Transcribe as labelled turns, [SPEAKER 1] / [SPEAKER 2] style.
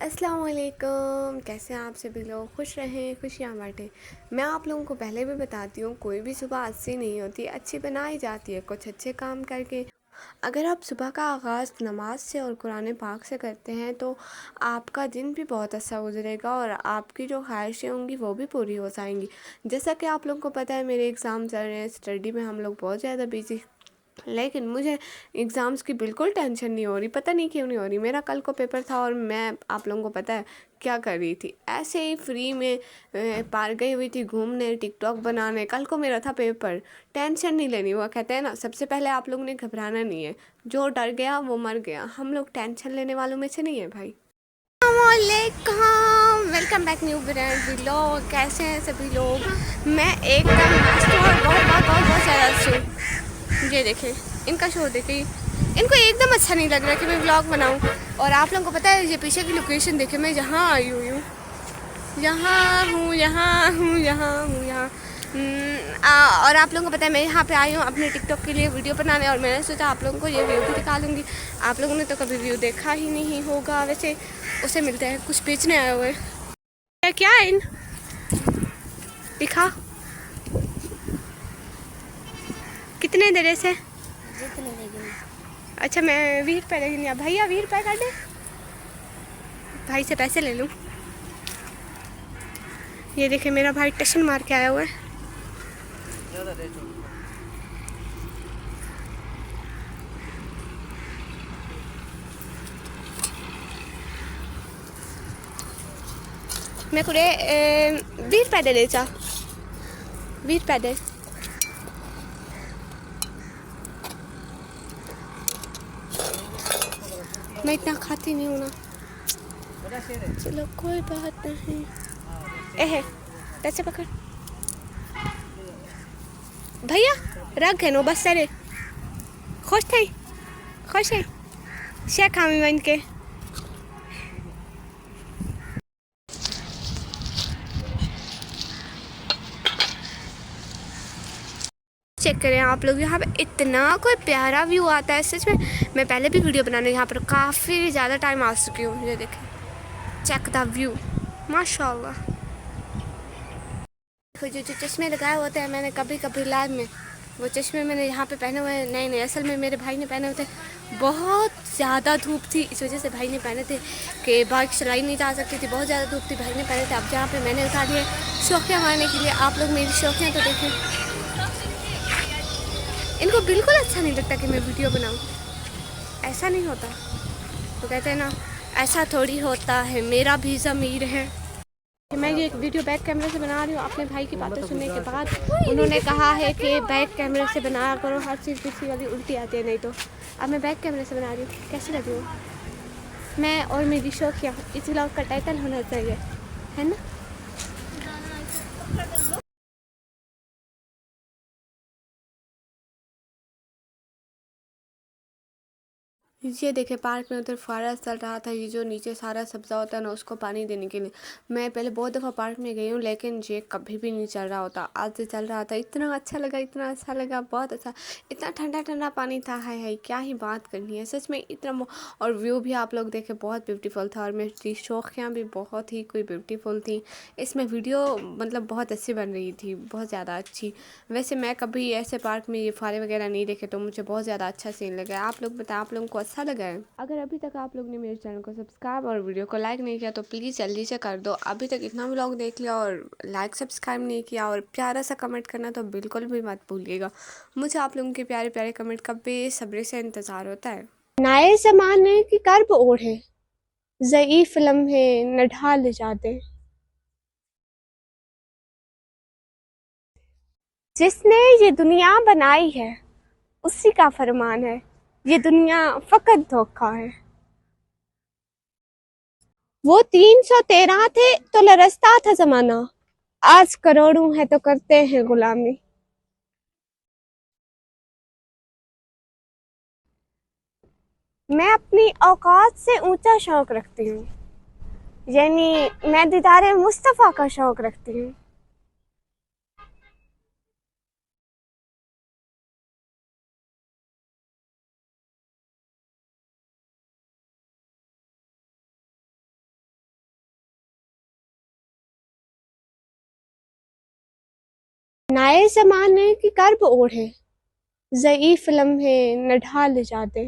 [SPEAKER 1] अस्सलाम वालेकुम। कैसे हैं आप सभी लोग? खुश रहें, खुशियाँ बाँटें। मैं आप लोगों को पहले भी बताती हूँ, कोई भी सुबह अच्छी नहीं होती, अच्छी बनाई जाती है कुछ अच्छे काम करके। अगर आप सुबह का आगाज़ नमाज से और कुरान पाक से करते हैं तो आपका दिन भी बहुत अच्छा गुजरेगा और आपकी जो ख्वाहिशें होंगी वो भी पूरी हो जाएंगी। जैसा कि आप लोगों को पता है, मेरे एग्ज़ाम चल रहे हैं, स्टडी में हम लोग बहुत ज़्यादा बिजी, लेकिन मुझे एग्ज़ाम्स की बिल्कुल टेंशन नहीं हो रही। पता नहीं क्यों नहीं हो रही। मेरा कल को पेपर था और मैं, आप लोगों को पता है क्या कर रही थी, ऐसे ही फ्री में पार गई हुई थी घूमने, टिकटॉक बनाने। कल को मेरा था पेपर, टेंशन नहीं लेनी। वो कहते हैं ना, सबसे पहले आप लोगों ने घबराना नहीं है, जो डर गया वो मर गया। हम लोग टेंशन लेने वालों में से नहीं है भाई। Welcome back new brand vlog. कैसे हैं सभी लोग? मैं एकदम मस्त हूँ और बहुत बहुत बहुत बहुत ज़्यादा अच्छी हूँ। ये देखें, इनका शो देखें, इनको एकदम अच्छा नहीं लग रहा कि मैं व्लॉग बनाऊँ। और आप लोगों को पता है, ये पीछे की लोकेशन देखे, मैं यहाँ आई हुई हूँ, यहाँ हूँ, यहाँ हूँ, यहाँ हूँ, यहाँ। और आप लोगों को पता है, मैं यहाँ पे आई हूँ अपने टिकटॉक के लिए वीडियो बनाने, और मैंने सोचा आप लोगों को ये व्यू भी दिखा लूँगी। आप लोगों ने तो कभी व्यू देखा ही नहीं होगा। वैसे उसे मिलते हैं, कुछ बेचने आए हुए। क्या है इन, दिखा, कितने दे रहे से?
[SPEAKER 2] जितने देगी।
[SPEAKER 1] अच्छा, मैं 20 रुपये लेगी। भैया 20 रुपये कर दे, भाई से पैसे ले लूँ। ये देखे, मेरा भाई टशन मार के आया हुआ है। मैं को 20 रुपये दे, 20 रुपये दे। मैं इतना खाती नहीं हूँ ना। चलो कोई बात नहीं। एहे, पैसे पकड़ भैया, रख है नो बस सरे। खुश थे, खुश है शेख हामी बन के। चेक करें आप लोग, यहाँ पे इतना कोई प्यारा व्यू आता है सच में। मैं पहले भी वीडियो बनाने यहाँ पर काफ़ी ज़्यादा टाइम आ चुकी हूँ। ये देखें, चेक द व्यू, माशाल्लाह। जो जो चश्मे लगाए होते हैं मैंने कभी कभी लाइव में, वो चश्मे मैंने यहाँ पे पहने हुए हैं। नहीं नहीं, असल में मेरे भाई ने पहने हुए थे। बहुत ज़्यादा धूप थी, इस वजह से भाई ने पहने थे कि बाइक चलाई नहीं जा सकती थी, बहुत ज़्यादा धूप थी, भाई ने पहने थे। अब जहाँ पे मैंने उतार लिए शौकियाँ मारने के लिए। आप लोग मेरी शौकियाँ तो देखें। इनको बिल्कुल अच्छा नहीं लगता कि मैं वीडियो बनाऊँ। ऐसा नहीं होता, तो कहते हैं ना, ऐसा थोड़ी होता है, मेरा भी ज़मीर है। मैं ये एक वीडियो बैक कैमरे से बना रही हूँ अपने भाई की बातें सुनने के बाद। उन्होंने कहा है कि बैक कैमरे से बनाया करो, हर चीज़ किसी वाली उल्टी आती है। नहीं तो अब मैं बैक कैमरे से बना रही हूँ। कैसी लगी हूँ मैं और मेरी शौकिया? इस व्लॉग का टाइटल होना चाहिए, है ना। ये देखिए, पार्क में उधर फुहारा चल रहा था। ये जो नीचे सारा सब्ज़ा होता है ना, उसको पानी देने के लिए। मैं पहले बहुत दफ़ा पार्क में गई हूँ, लेकिन ये कभी भी नहीं चल रहा होता। आज से चल रहा था, इतना अच्छा लगा, इतना अच्छा लगा, बहुत अच्छा। इतना ठंडा ठंडा पानी था, है क्या ही बात करनी है सच में। इतना और व्यू भी आप लोग देखे, बहुत ब्यूटीफुल था। और मेरी शौकियाँ भी बहुत ही कोई ब्यूटीफुल थी। इसमें वीडियो मतलब बहुत अच्छी बन रही थी, बहुत ज़्यादा अच्छी। वैसे मैं कभी ऐसे पार्क में ये फुहारे वगैरह नहीं देखे, तो मुझे बहुत ज़्यादा अच्छा सीन लगा। आप लोग बताएं, आप लोगों को अच्छा लगा है? अगर अभी तक आप लोग ने मेरे चैनल को सब्सक्राइब और वीडियो को लाइक नहीं किया तो प्लीज़ जल्दी से कर दो। अभी तक इतना व्लॉग देख लिया और लाइक सब्सक्राइब नहीं किया और प्यारा सा कमेंट करना तो बिल्कुल भी मत भूलिएगा। मुझे आप लोगों के प्यारे प्यारे कमेंट का बेसब्री से इंतज़ार होता है। नए ज़माने की कर्ब ओढ़े, ज़ईफ़ लम्हे न ढाल जाते, जिसने ये दुनिया बनाई है उसी का फरमान है, ये दुनिया फकत धोखा है। वो 313 थे तो लरसता था जमाना, आज करोड़ों है तो करते हैं गुलामी। मैं अपनी औकात से ऊंचा शौक रखती हूँ, यानी मैं दीदारे मुस्तफ़ा का शौक रखती हूँ। नए ज़माने की कर्ब ओढ़े, ज़ईफ़ लम्हे न ढाल जाते।